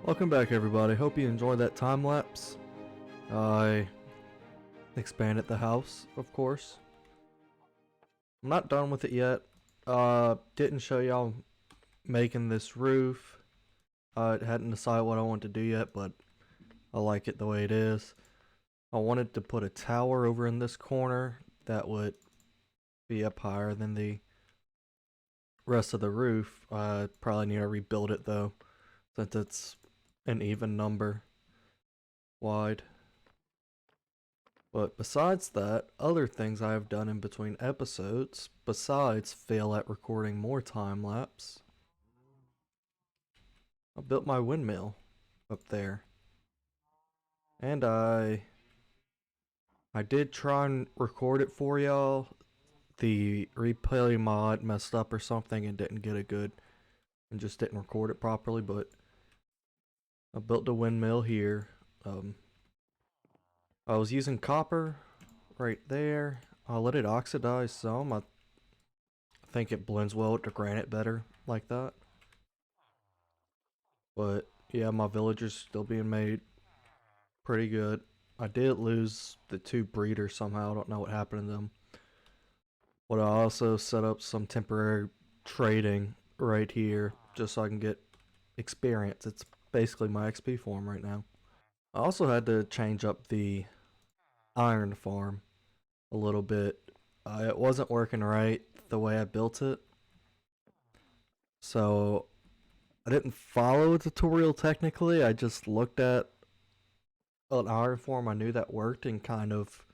Welcome back, everybody. Hope you enjoyed that time lapse. I expanded the house, of course. I'm not done with it yet. Didn't show y'all making this roof. I hadn't decided what I want to do yet, but I like it the way it is. I wanted to put a tower over in this corner that would be up higher than the rest of the roof. I probably need to rebuild it though, since it's an even number wide. But besides that, other things I have done in between episodes, besides fail at recording more time-lapse, I built my windmill up there. And I did try and record it for y'all. The replay mod messed up or something and didn't get it good and just didn't record it properly, but I built the windmill here. I was using copper right there. I'll let it oxidize some. I think it blends well with the granite better like that. But yeah, my villagers still being made pretty good. I did lose the 2 breeders somehow. I don't know what happened to them. But I also set up some temporary trading right here just so I can get experience. It's basically my XP farm right now. I also had to change up the iron farm a little bit. It wasn't working right the way I built it. So I didn't follow a tutorial technically. I just looked at an iron farm I knew that worked and kind of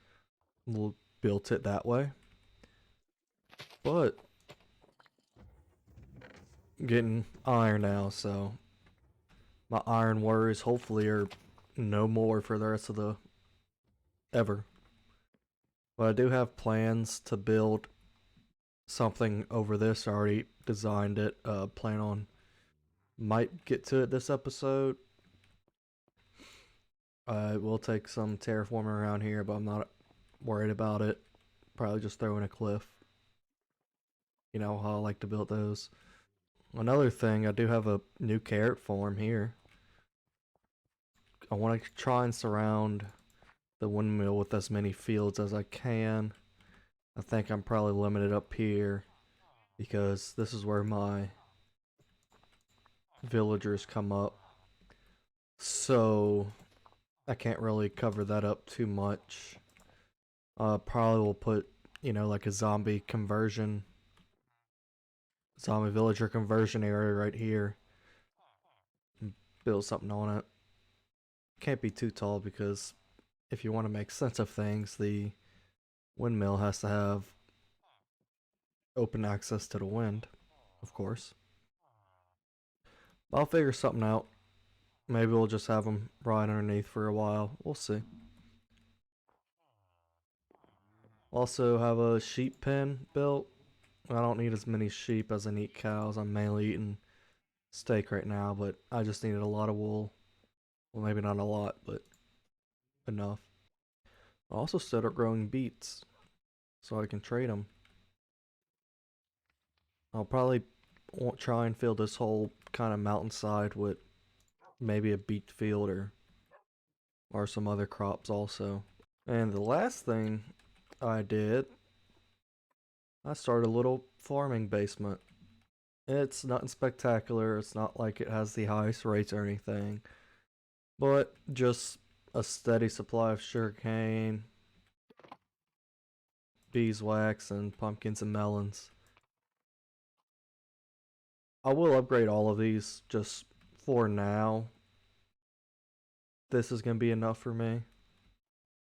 built it that way. But getting iron now, so my iron worries hopefully are no more for the rest of the ever. But I do have plans to build something over this. I already designed it. Plan on might get to it this episode. I will take some terraforming around here, but I'm not worried about it. Probably just throw in a cliff. You know how I like to build those. Another thing, I do have a new carrot farm here. I want to try and surround the windmill with as many fields as I can. I think I'm probably limited up here because this is where my villagers come up. So I can't really cover that up too much. Probably will put, like a zombie villager conversion area right here. And build something on it. Can't be too tall because if you want to make sense of things, the windmill has to have open access to the wind, of course. I'll figure something out. Maybe we'll just have them right underneath for a while. We'll see. Also have a sheep pen built. I don't need as many sheep as I need cows. I'm mainly eating steak right now, but I just needed a lot of wool. Well, maybe not a lot, but enough. I also started growing beets so I can trade them. I'll probably try and fill this whole kind of mountainside with maybe a beet field or some other crops also. And the last thing I did, I started a little farming basement. It's nothing spectacular. It's not like it has the highest rates or anything, but just a steady supply of sugarcane, beeswax, and pumpkins and melons. I will upgrade all of these just for now. This is going to be enough for me.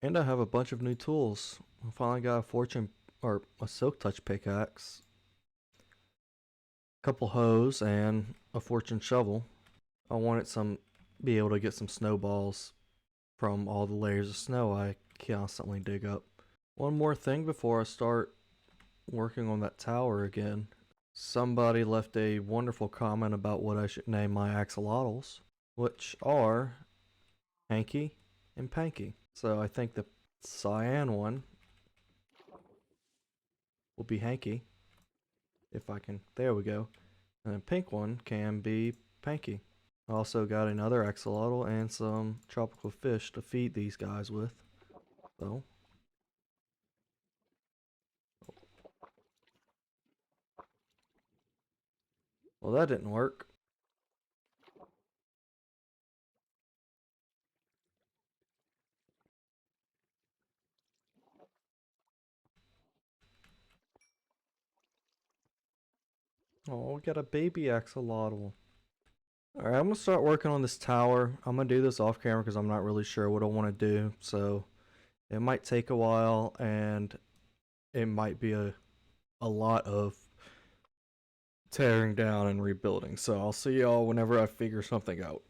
And I have a bunch of new tools. I finally got a silk touch pickaxe, a couple hoes, and a fortune shovel. I wanted be able to get some snowballs from all the layers of snow I constantly dig up. One more thing before I start working on that tower again. Somebody left a wonderful comment about what I should name my axolotls, which are Hanky and Panky. So I think the cyan one will be Hanky. If I can, there we go. And the pink one can be Panky. I also got another axolotl and some tropical fish to feed these guys with. So, well, that didn't work. Oh, we got a baby axolotl. Alright, I'm gonna start working on this tower. I'm gonna do this off camera because I'm not really sure what I want to do. So, it might take a while and it might be a lot of tearing down and rebuilding. So, I'll see y'all whenever I figure something out.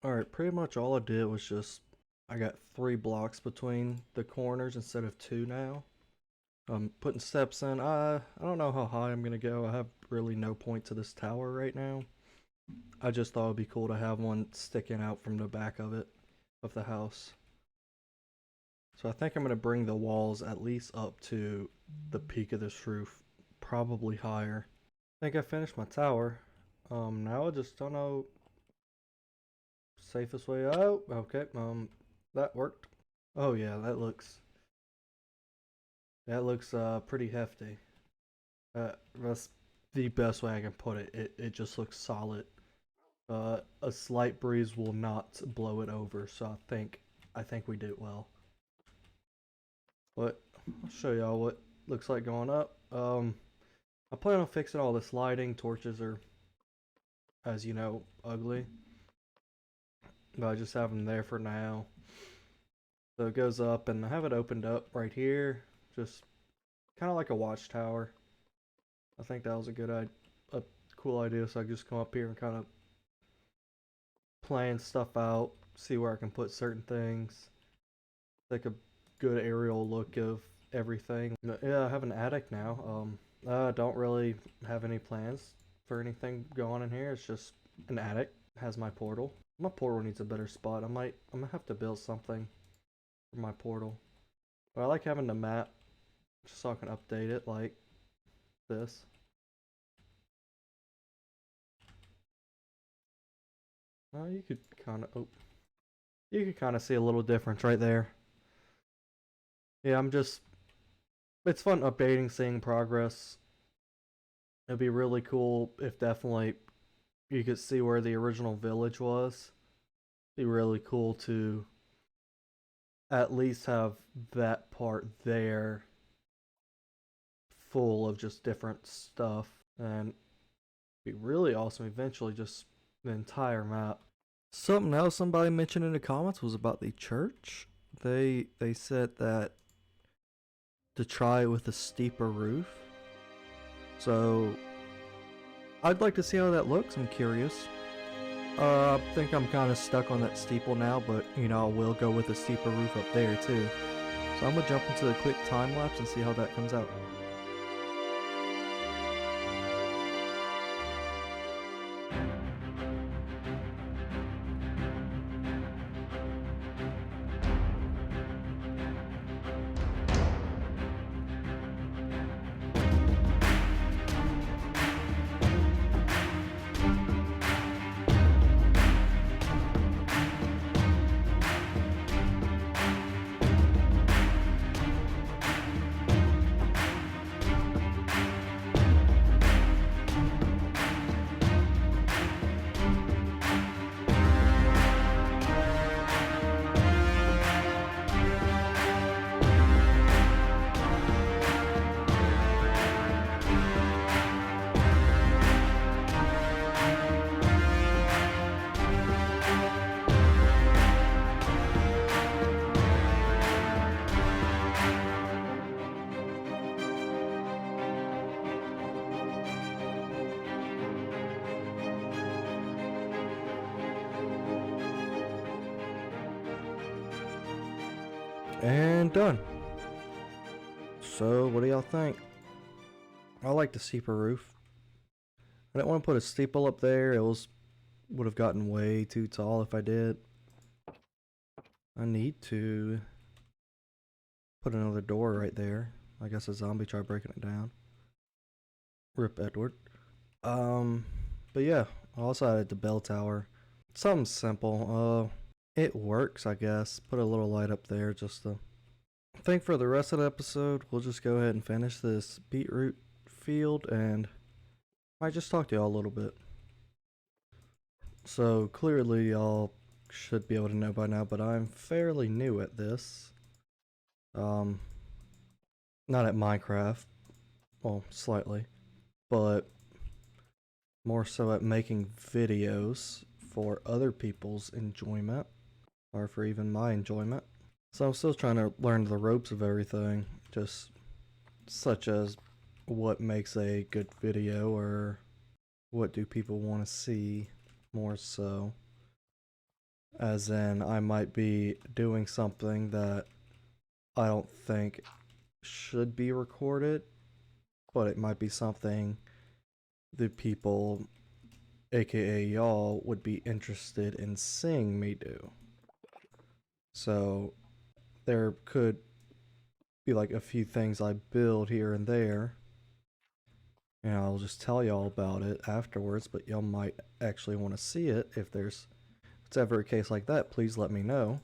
Alright, pretty much all I did was just I got 3 blocks between the corners instead of 2 now. I'm putting steps in. I don't know how high I'm gonna go. I have really no point to this tower right now. I just thought it'd be cool to have one sticking out from the back of the house. So I think I'm gonna bring the walls at least up to the peak of this roof, probably higher. I think I finished my tower. Now I just don't know safest way out. Okay, that worked. Oh yeah, that looks pretty hefty. That's the best way I can put it. It just looks solid. A slight breeze will not blow it over, so I think we did well. But I'll show y'all what looks like going up. I plan on fixing all this lighting. Torches are, as you know, ugly, but I just have them there for now. So it goes up, and I have it opened up right here, just kind of like a watchtower. I think that was a cool idea. So I just come up here and kind of plan stuff out, see where I can put certain things, take a good aerial look of everything. Yeah, I have an attic now. I don't really have any plans for anything going in here. It's just an attic. It has my portal. My portal needs a better spot. I'm gonna have to build something for my portal. But I like having the map just so I can update it like this. You could kind of you could kind of see a little difference right there. Yeah, it's fun updating, seeing progress. It'd be really cool if definitely you could see where the original village was. It'd be really cool to at least have that part there full of just different stuff. And it'd be really awesome eventually, just the entire map. Something else somebody mentioned in the comments was about the church. They said that to try it with a steeper roof. So I'd like to see how that looks. I'm curious. I think I'm kind of stuck on that steeple now, but I will go with a steeper roof up there too. So I'm gonna jump into the quick time lapse and see how that comes out. And done. So what do y'all think? I like the steeper roof. I didn't want to put a steeple up there. Would have gotten way too tall if I did. I need to put another door right there. I guess a zombie tried breaking it down. Rip Edward. But yeah, I also added the bell tower. Something simple. It works, I guess. Put a little light up there just to. I think for the rest of the episode, we'll just go ahead and finish this beetroot field and I just talk to y'all a little bit. So clearly y'all should be able to know by now, but I'm fairly new at this. Not at Minecraft, well, slightly, but more so at making videos for other people's enjoyment, or for even my enjoyment. So I'm still trying to learn the ropes of everything, just such as what makes a good video, or what do people want to see more so. As in, I might be doing something that I don't think should be recorded, but it might be something the people, aka y'all, would be interested in seeing me do. So there could be like a few things I build here and there, and I'll just tell y'all about it afterwards, but y'all might actually want to see it. If it's ever a case like that, please let me know.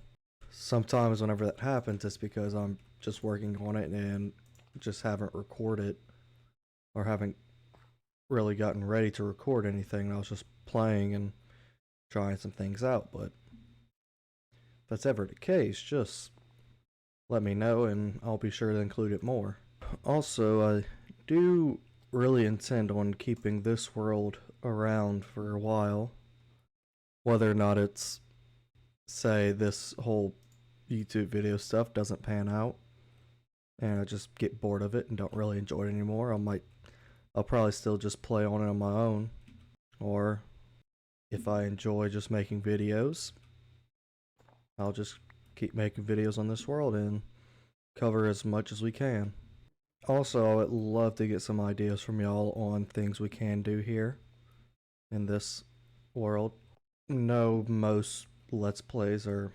Sometimes whenever that happens, it's because I'm just working on it and just haven't recorded, or haven't really gotten ready to record anything. I was just playing and trying some things out, but if that's ever the case, just let me know and I'll be sure to include it more. Also, I do really intend on keeping this world around for a while, whether or not it's, say, this whole YouTube video stuff doesn't pan out and I just get bored of it and don't really enjoy it anymore. I'll probably still just play on it on my own, or if I enjoy just making videos, I'll just keep making videos on this world and cover as much as we can. Also, I would love to get some ideas from y'all on things we can do here in this world. No, most Let's Plays are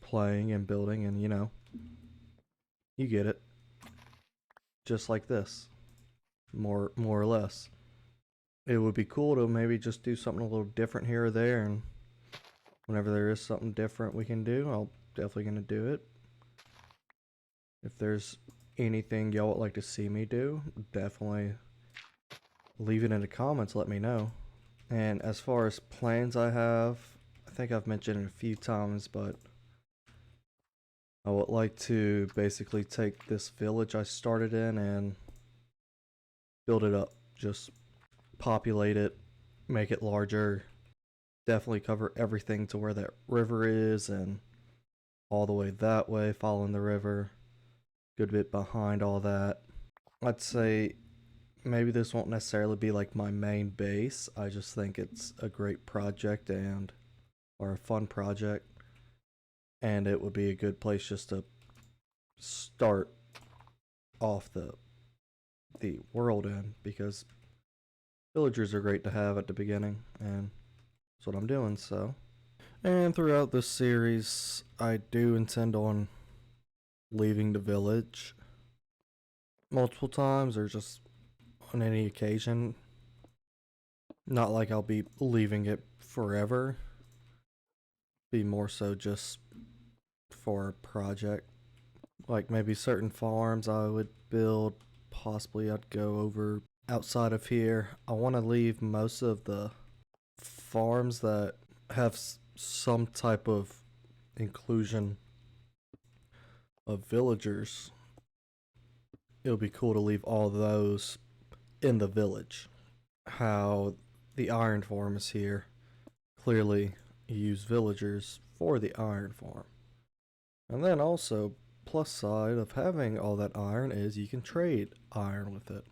playing and building and, you get it. Just like this. More or less. It would be cool to maybe just do something a little different here or there, and whenever there is something different we can do, I'll definitely gonna do it. If there's anything y'all would like to see me do, definitely leave it in the comments, let me know. And as far as plans I have, I think I've mentioned it a few times, but I would like to basically take this village I started in and build it up. Just populate it, make it larger, definitely cover everything to where that river is and all the way that way, following the river, good bit behind all that. I'd say maybe this won't necessarily be like my main base. I just think it's a great project or a fun project, and it would be a good place just to start off the world in, because villagers are great to have at the beginning, and that's what I'm doing. So, and throughout this series, I do intend on leaving the village multiple times, or just on any occasion. Not like I'll be leaving it forever. Be more so just for a project. Like maybe certain farms I would build, possibly I'd go over outside of here. I want to leave most of the farms that have some type of inclusion of villagers. It'll be cool to leave all those in the village. How the iron farm is here. Clearly, you use villagers for the iron farm. And then also, plus side of having all that iron is you can trade iron with it,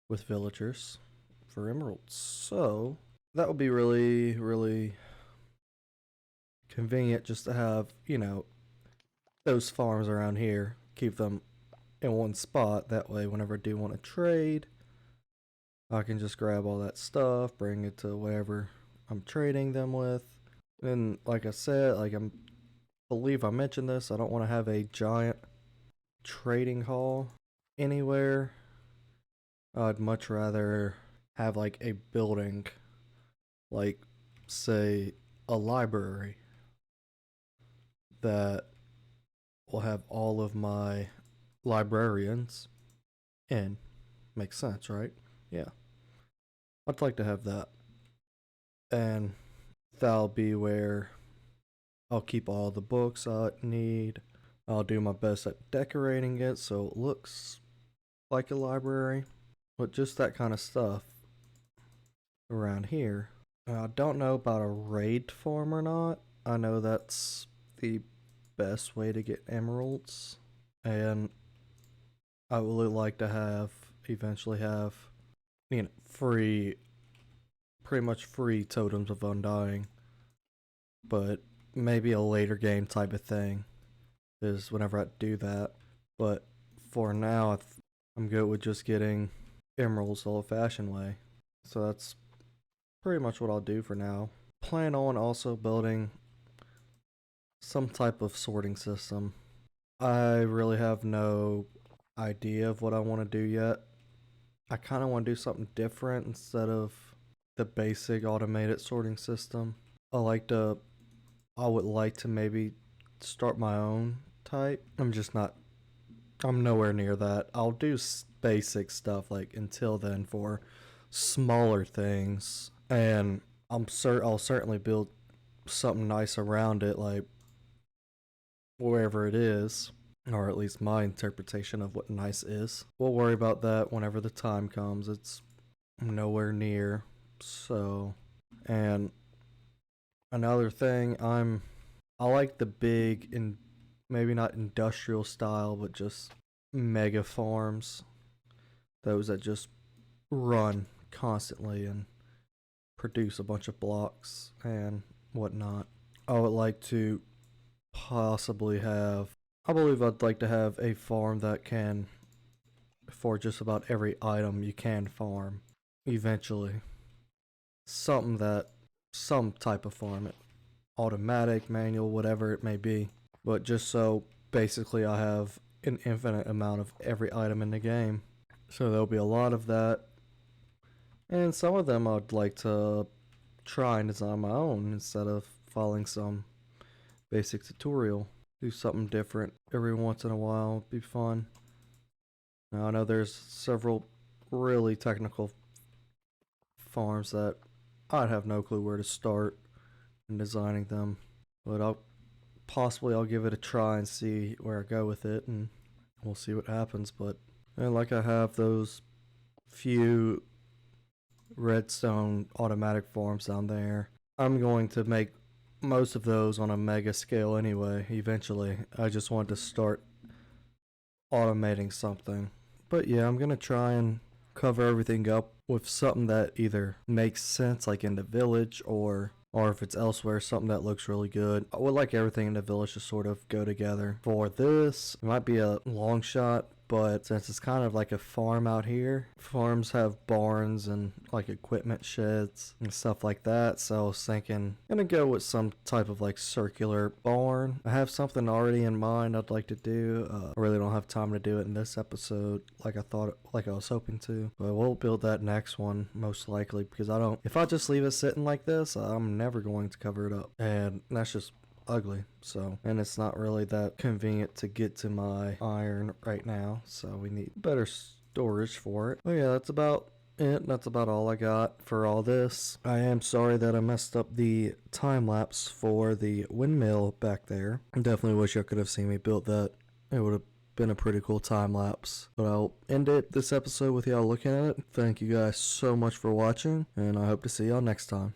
with villagers, for emeralds. So that would be really, really convenient just to have, those farms around here. Keep them in one spot. That way, whenever I do want to trade, I can just grab all that stuff, bring it to wherever I'm trading them with. And like I said, believe I mentioned this, I don't want to have a giant trading hall anywhere. I'd much rather have like a building like, say, a library that will have all of my librarians in. Makes sense, right? Yeah. I'd like to have that. And that'll be where I'll keep all the books I need. I'll do my best at decorating it so it looks like a library. But just that kind of stuff around here. I don't know about a raid farm or not. I know that's the best way to get emeralds. And I would really like to eventually have, free, pretty much free totems of undying. But maybe a later game type of thing is whenever I do that. But for now, I'm good with just getting emeralds the old fashioned way. So that's pretty much what I'll do for now. Plan on also building some type of sorting system. I really have no idea of what I want to do yet. I kind of want to do something different instead of the basic automated sorting system. I would like to maybe start my own type. I'm nowhere near that. I'll do basic stuff like until then for smaller things, and I'll certainly build something nice around it, like wherever it is, or at least my interpretation of what nice is. We'll worry about that whenever the time comes. It's nowhere near. So, and another thing, I like the big and maybe not industrial style, but just mega farms. Those that just run constantly and produce a bunch of blocks and whatnot. I would like to possibly I believe I'd like to have a farm that can, for just about every item you can farm, eventually. Some type of farm, automatic, manual, whatever it may be. But just so basically I have an infinite amount of every item in the game. So there'll be a lot of that. And some of them I'd like to try and design my own instead of following some basic tutorial. Do something different every once in a while. It'd be fun. Now I know there's several really technical farms that I'd have no clue where to start in designing them. But I'll give it a try and see where I go with it, and we'll see what happens. But like I have those few redstone automatic farms down there. I'm going to make most of those on a mega scale anyway, eventually. I just want to start automating something. But yeah, I'm going to try and cover everything up with something that either makes sense, like in the village, or if it's elsewhere, something that looks really good. I would like everything in the village to sort of go together. For this, it might be a long shot, but since it's kind of like a farm out here, farms have barns and like equipment sheds and stuff like that. So I was thinking, I'm gonna go with some type of like circular barn. I have something already in mind I'd like to do. I really don't have time to do it in this episode like I was hoping to. But we'll build that next one most likely, because if I just leave it sitting like this, I'm never going to cover it up. And that's just ugly. So, and it's not really that convenient to get to my iron right now, so we need better storage for it. Oh yeah, that's about it. That's about all I got for all this. I am sorry that I messed up the time lapse for the windmill back there. I definitely wish I could have seen me build that. It would have been a pretty cool time lapse. But I'll end this episode with y'all looking at it. Thank you guys so much for watching, and I hope to see y'all next time.